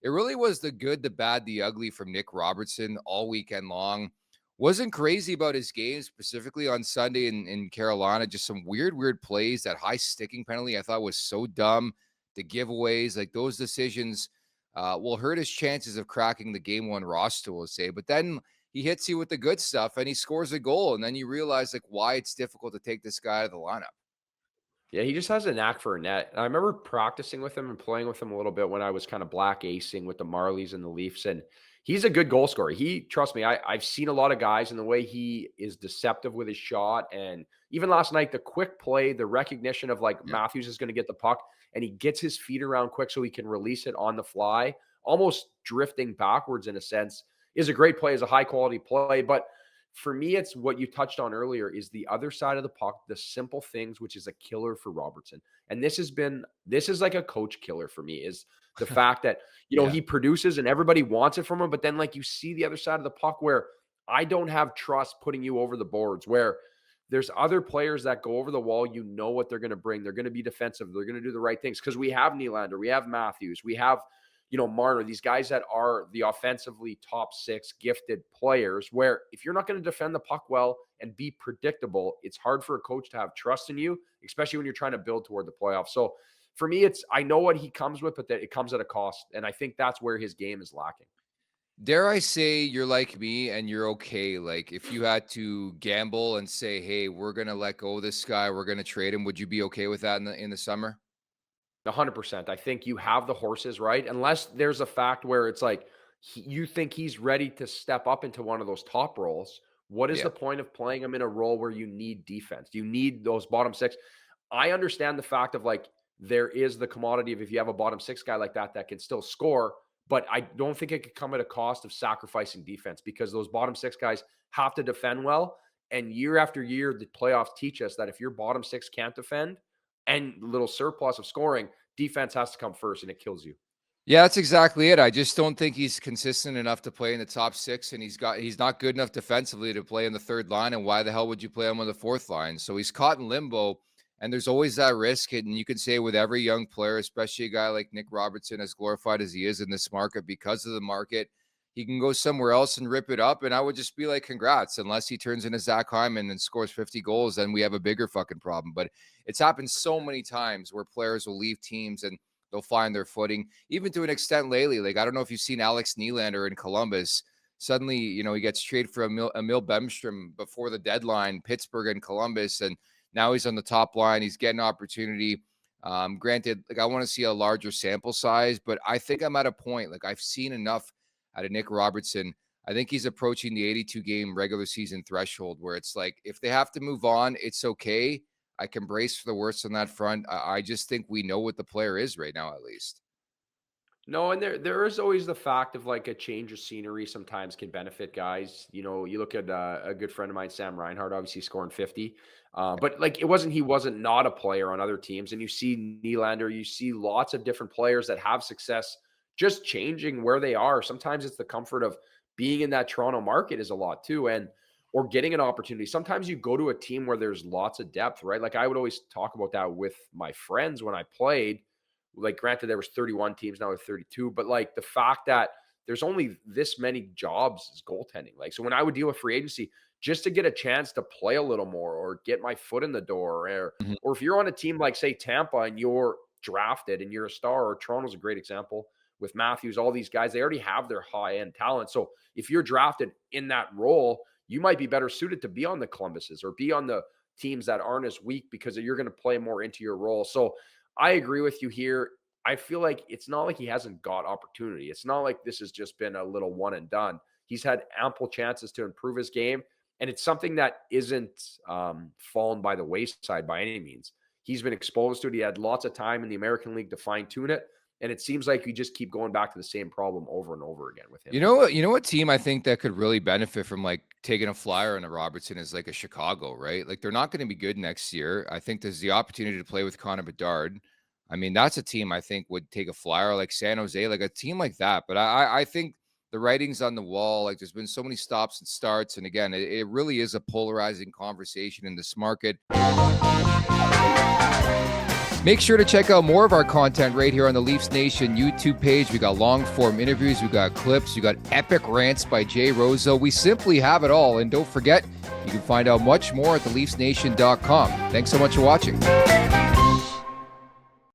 It really was the good, the bad, the ugly from Nick Robertson all weekend long. Wasn't crazy about his game, specifically on Sunday in Carolina. Just some weird plays. That high sticking penalty I thought was so dumb. The giveaways, like those decisions, will hurt his chances of cracking the game one roster, we'll say. But then he hits you with the good stuff and he scores a goal. And then you realize like why it's difficult to take this guy out of the lineup. Yeah, he just has a knack for a net. I remember practicing with him and playing with him a little bit when I was kind of black acing with the Marlies and the Leafs, and he's a good goal scorer. Trust me, I've seen a lot of guys and the way he is deceptive with his shot, and even last night, the quick play, the recognition of like Yeah. Matthews is going to get the puck, and he gets his feet around quick so he can release it on the fly, almost drifting backwards in a sense, is a great play, is a high quality play, but for me, it's what you touched on earlier is the other side of the puck, the simple things, which is a killer for Robertson. And this is like a coach killer for me is the fact that, Yeah. he produces and everybody wants it from him. But then like you see the other side of the puck where I don't have trust putting you over the boards, where there's other players that go over the wall. You know what they're going to bring. They're going to be defensive. They're going to do the right things because we have Nylander, we have Matthews, we have Marner, these guys that are the offensively top six gifted players, where if you're not going to defend the puck well and be predictable, it's hard for a coach to have trust in you, especially when you're trying to build toward the playoffs. So for me, I know what he comes with, but that it comes at a cost. And I think that's where his game is lacking. Dare I say you're like me and you're okay? Like if you had to gamble and say, "Hey, we're gonna let go of this guy, we're gonna trade him," would you be okay with that in the summer? 100%. I think you have the horses, right? Unless there's a fact where it's like you think he's ready to step up into one of those top roles. What is Yeah. the point of playing him in a role where you need defense? You need those bottom six. I understand the fact of like there is the commodity of if you have a bottom six guy like that can still score, but I don't think it could come at a cost of sacrificing defense because those bottom six guys have to defend well. And year after year, the playoffs teach us that if your bottom six can't defend and little surplus of scoring, defense has to come first and it kills you. Yeah, that's exactly it. I just don't think he's consistent enough to play in the top six, and he's not good enough defensively to play in the third line. And why the hell would you play him on the fourth line? So he's caught in limbo, and there's always that risk. And you can say with every young player, especially a guy like Nick Robertson, as glorified as he is in this market because of the market, he can go somewhere else and rip it up. And I would just be like, congrats, unless he turns into Zach Hyman and scores 50 goals, then we have a bigger fucking problem. But it's happened so many times where players will leave teams and they'll find their footing, even to an extent lately. Like, I don't know if you've seen Alex Nylander in Columbus. Suddenly, he gets traded for Emil Bemstrom before the deadline, Pittsburgh and Columbus, and now he's on the top line. He's getting opportunity. Granted, like I want to see a larger sample size, but I think I'm at a point, like I've seen enough out of Nick Robertson. I think he's approaching the 82 game regular season threshold where it's like, if they have to move on, it's okay. I can brace for the worst on that front. I just think we know what the player is right now, at least. No, and there is always the fact of like a change of scenery sometimes can benefit guys. You look at a good friend of mine, Sam Reinhart, obviously scoring 50. But like he wasn't not a player on other teams. And you see Nylander, you see lots of different players that have success just changing where they are. Sometimes it's the comfort of being in that Toronto market is a lot too. And or getting an opportunity. Sometimes you go to a team where there's lots of depth, right? Like I would always talk about that with my friends when I played. Like granted there was 31 teams, now there's 32, but like the fact that there's only this many jobs as goaltending. Like so when I would deal with free agency, just to get a chance to play a little more or get my foot in the door, Mhm. or if you're on a team like say Tampa and you're drafted and you're a star, or Toronto's a great example with Matthews, all these guys, they already have their high end talent. So if you're drafted in that role, you might be better suited to be on the Columbuses or be on the teams that aren't as weak because you're going to play more into your role. So I agree with you here. I feel like it's not like he hasn't got opportunity. It's not like this has just been a little one and done. He's had ample chances to improve his game, and it's something that isn't fallen by the wayside by any means. He's been exposed to it. He had lots of time in the American League to fine tune it, and it seems like we just keep going back to the same problem over and over again with him. You know what team I think that could really benefit from like taking a flyer on a Robertson is like a Chicago, right? Like they're not going to be good next year. I think there's the opportunity to play with Connor Bedard. I mean, that's a team I think would take a flyer, like San Jose, like a team like that. But I think the writing's on the wall. Like there's been so many stops and starts, and again, it really is a polarizing conversation in this market. Make sure to check out more of our content right here on the Leafs Nation YouTube page. We got long form interviews, we got clips, we got epic rants by Jay Roseau. We simply have it all. And don't forget, you can find out much more at theleafsnation.com. Thanks so much for watching.